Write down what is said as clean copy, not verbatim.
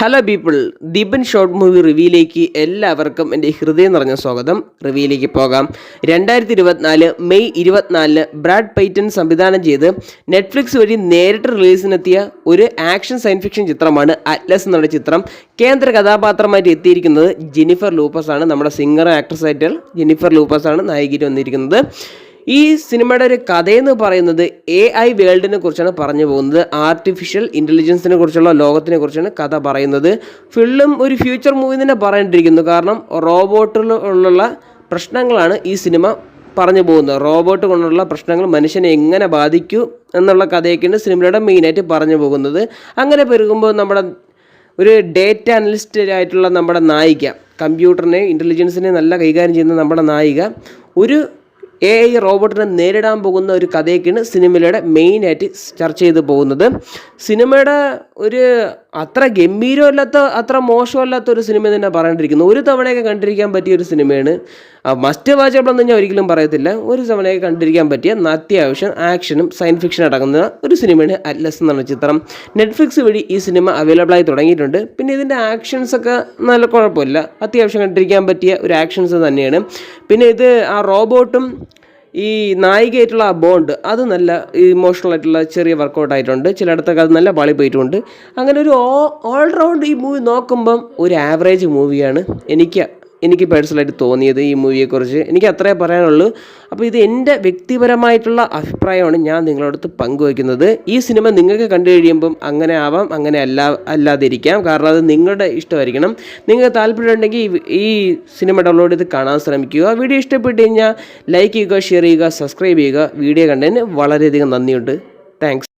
Hello people, Deepan short movie റിവ്യൂയിലേക്ക് എല്ലാവർക്കും എൻ്റെ ഹൃദയം നിറഞ്ഞ സ്വാഗതം. റിവ്യൂയിലേക്ക് പോകാം. 2024 മെയ് 24 ബ്രാഡ് പൈറ്റൺ സംവിധാനം ചെയ്ത് നെറ്റ്ഫ്ലിക്സ് വഴി നേരിട്ട് റിലീസിനെത്തിയ ഒരു ആക്ഷൻ സയൻസ് ഫിക്ഷൻ ചിത്രമാണ് അറ്റ്ലസ് എന്നുള്ള ചിത്രം. കേന്ദ്ര കഥാപാത്രമായിട്ട് എത്തിയിരിക്കുന്നത് ജെന്നിഫർ ലൂപ്പസ് ആണ്. നമ്മുടെ സിംഗർ ആക്ട്രസ് ആയിട്ട് ജെന്നിഫർ ലൂപ്പസ് ആണ് നായികയിൽ വന്നിരിക്കുന്നത്. ഈ സിനിമയുടെ ഒരു കഥയെന്ന് പറയുന്നത് AI വേൾഡിനെ കുറിച്ചാണ് പറഞ്ഞു പോകുന്നത്. ആർട്ടിഫിഷ്യൽ ഇൻ്റലിജൻസിനെ കുറിച്ചുള്ള ലോകത്തിനെ കുറിച്ചാണ് കഥ പറയുന്നത്. ഫിലിം ഒരു ഫ്യൂച്ചർ മൂവി തന്നെ പറയേണ്ടിയിരിക്കുന്നു. കാരണം റോബോട്ടിലുള്ള പ്രശ്നങ്ങളാണ് ഈ സിനിമ പറഞ്ഞു പോകുന്നത്. റോബോട്ട് കൊണ്ടുള്ള പ്രശ്നങ്ങൾ മനുഷ്യനെ എങ്ങനെ ബാധിക്കൂ എന്നുള്ള കഥയൊക്കെയാണ് സിനിമയുടെ മെയിനായിട്ട് പറഞ്ഞു പോകുന്നത്. അങ്ങനെ പെരുകുമ്പോൾ നമ്മുടെ ഒരു ഡേറ്റ അനലിസ്റ്റ് ആയിട്ടുള്ള നമ്മുടെ നായിക, കമ്പ്യൂട്ടറിനെ ഇൻ്റലിജൻസിനെ നല്ല കൈകാര്യം ചെയ്യുന്ന നമ്മുടെ നായിക ഒരു AI റോബോട്ടിനെ നേരിടാൻ പോകുന്ന ഒരു കഥയൊക്കെയാണ് സിനിമയുടെ മെയിനായിട്ട് ചർച്ച ചെയ്ത് പോകുന്നത്. സിനിമയുടെ ഒരു അത്ര ഗംഭീരമല്ലാത്ത അത്ര മോശമല്ലാത്ത ഒരു സിനിമ തന്നെ പറയേണ്ടിയിരിക്കുന്നു. ഒരു തവണയൊക്കെ കണ്ടിരിക്കാൻ പറ്റിയ ഒരു സിനിമയാണ്. മസ്റ്റ് വാച്ചബിളെന്ന് ഞാൻ ഒരിക്കലും പറയത്തില്ല. ഒരു തവണയൊക്കെ കണ്ടിരിക്കാൻ പറ്റിയ അത്യാവശ്യം ആക്ഷനും സയൻസ് ഫിക്ഷൻ അടങ്ങുന്ന ഒരു സിനിമയാണ് അറ്റ്ലസ് എന്നുള്ള ചിത്രം. നെറ്റ്ഫ്ലിക്സ് വഴി ഈ സിനിമ അവൈലബിൾ ആയി തുടങ്ങിയിട്ടുണ്ട്. പിന്നെ ഇതിൻ്റെ ആക്ഷൻസൊക്കെ നല്ല കുഴപ്പമില്ല, അത്യാവശ്യം കണ്ടിരിക്കാൻ പറ്റിയ ഒരു ആക്ഷൻസ് തന്നെയാണ്. പിന്നെ ഇത് ആ റോബോട്ടും ഈ നായികയായിട്ടുള്ള ആ ബോണ്ട് അത് നല്ല ഇമോഷണൽ ആയിട്ടുള്ള ചെറിയ വർക്കൗട്ട് ആയിട്ടുണ്ട്. ചിലയിടത്തൊക്കെ അത് നല്ല പാളി പോയിട്ടുണ്ട്. അങ്ങനെ ഒരു ഓൾറൗണ്ട് ഈ മൂവി നോക്കുമ്പം ഒരു ആവറേജ് മൂവിയാണ് എനിക്ക് പേഴ്സണലായിട്ട് തോന്നിയത്. ഈ മൂവിയെക്കുറിച്ച് എനിക്ക് അത്രേ പറയാനുള്ളൂ. അപ്പോൾ ഇത് എൻ്റെ വ്യക്തിപരമായിട്ടുള്ള അഭിപ്രായമാണ് ഞാൻ നിങ്ങളടുത്ത് പങ്കുവയ്ക്കുന്നത്. ഈ സിനിമ നിങ്ങൾക്ക് കണ്ടു കഴിയുമ്പം അങ്ങനെ ആവാം, അങ്ങനെ അല്ലാതിരിക്കാം. കാരണം അത് നിങ്ങളുടെ ഇഷ്ടമായിരിക്കണം. നിങ്ങൾക്ക് താല്പര്യമുണ്ടെങ്കിൽ ഈ സിനിമ ഡൗൺലോഡ് ചെയ്ത് കാണാൻ ശ്രമിക്കുക. വീഡിയോ ഇഷ്ടപ്പെട്ട് കഴിഞ്ഞാൽ ലൈക്ക് ചെയ്യുക, ഷെയർ ചെയ്യുക, സബ്സ്ക്രൈബ് ചെയ്യുക. വീഡിയോ കണ്ടതിന് വളരെയധികം നന്ദിയുണ്ട്. താങ്ക്സ്.